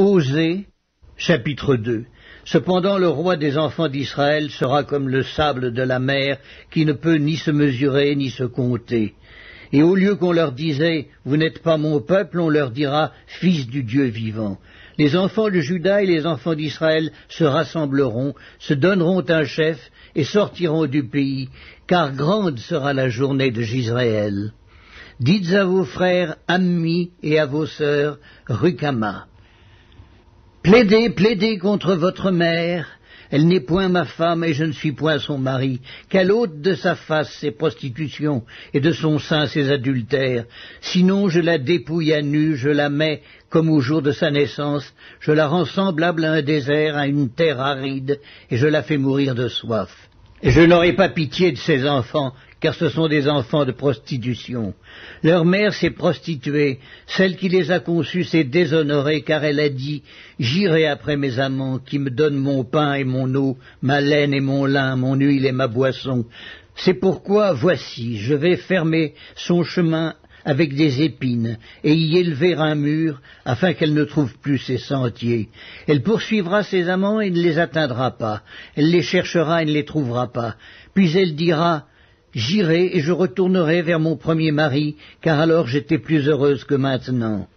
Osée, chapitre 2. Cependant le roi des enfants d'Israël sera comme le sable de la mer, qui ne peut ni se mesurer ni se compter. Et au lieu qu'on leur disait « Vous n'êtes pas mon peuple », on leur dira « Fils du Dieu vivant ». Les enfants de Juda et les enfants d'Israël se rassembleront, se donneront un chef et sortiront du pays, car grande sera la journée de Jisraël. Dites à vos frères Ammi et à vos sœurs Rucama. Plaidez, plaidez contre votre mère, elle n'est point ma femme et je ne suis point son mari, qu'elle ôte de sa face ses prostitutions et de son sein ses adultères, sinon je la dépouille à nu, je la mets comme au jour de sa naissance, je la rends semblable à un désert, à une terre aride, et je la fais mourir de soif. Et je n'aurai pas pitié de ses enfants, car ce sont des enfants de prostitution. Leur mère s'est prostituée, celle qui les a conçus s'est déshonorée, car elle a dit « J'irai après mes amants, qui me donnent mon pain et mon eau, ma laine et mon lin, mon huile et ma boisson. C'est pourquoi, voici, je vais fermer son chemin avec des épines, et y élever un mur, afin qu'elle ne trouve plus ses sentiers. Elle poursuivra ses amants et ne les atteindra pas. Elle les cherchera et ne les trouvera pas. Puis elle dira « J'irai et je retournerai vers mon premier mari, car alors j'étais plus heureuse que maintenant. »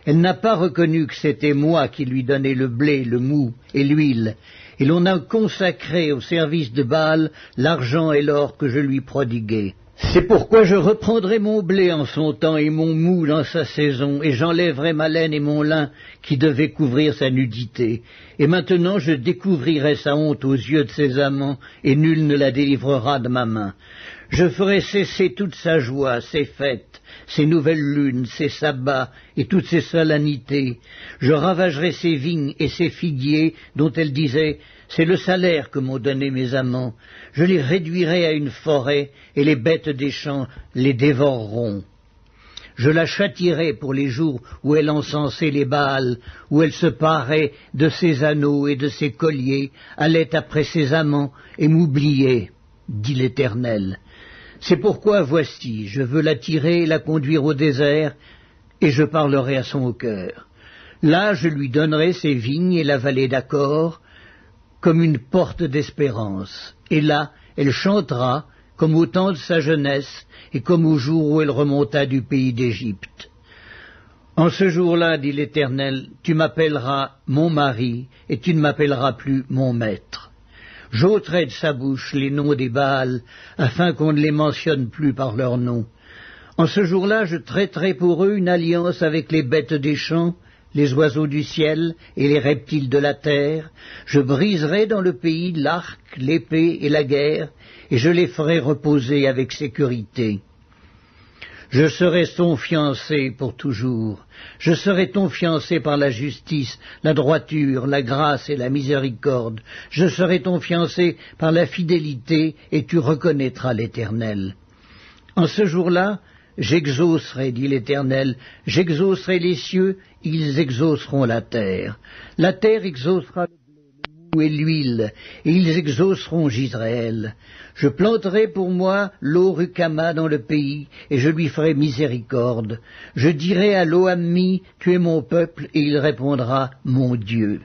Elle n'a pas reconnu que c'était moi qui lui donnais le blé, le mou et l'huile, et l'on a consacré au service de Baal l'argent et l'or que je lui prodiguais. C'est pourquoi je reprendrai mon blé en son temps et mon mou dans sa saison, et j'enlèverai ma laine et mon lin qui devaient couvrir sa nudité. Et maintenant je découvrirai sa honte aux yeux de ses amants, et nul ne la délivrera de ma main. Je ferai cesser toute sa joie, ses fêtes, ses nouvelles lunes, ses sabbats et toutes ses solennités. Je ravagerai ses vignes et ses figuiers dont elle disait « C'est le salaire que m'ont donné mes amants. Je les réduirai à une forêt et les bêtes des champs les dévoreront. Je la châtierai pour les jours où elle encensait les Baals, où elle se parait de ses anneaux et de ses colliers, allait après ses amants et m'oubliait, dit l'Éternel. C'est pourquoi, voici, je veux la tirer et la conduire au désert, et je parlerai à son cœur. Là, je lui donnerai ses vignes et la vallée d'Accor, comme une porte d'espérance. Et là, elle chantera, comme au temps de sa jeunesse, et comme au jour où elle remonta du pays d'Égypte. En ce jour-là, dit l'Éternel, tu m'appelleras mon mari, et tu ne m'appelleras plus mon maître. J'ôterai de sa bouche les noms des Baals, afin qu'on ne les mentionne plus par leur nom. En ce jour-là, je traiterai pour eux une alliance avec les bêtes des champs, les oiseaux du ciel et les reptiles de la terre. Je briserai dans le pays l'arc, l'épée et la guerre, et je les ferai reposer avec sécurité. Je serai ton fiancé pour toujours. Je serai ton fiancé par la justice, la droiture, la grâce et la miséricorde. Je serai ton fiancé par la fidélité, et tu reconnaîtras l'Éternel. En ce jour-là, j'exaucerai, dit l'Éternel, j'exaucerai les cieux, ils exauceront la terre. La terre exaucera le mou et l'huile, et ils exauceront Jisraël. Je planterai pour moi l'eau Rucama dans le pays, et je lui ferai miséricorde. Je dirai à l'eau Ammi, tu es mon peuple, et il répondra, mon Dieu.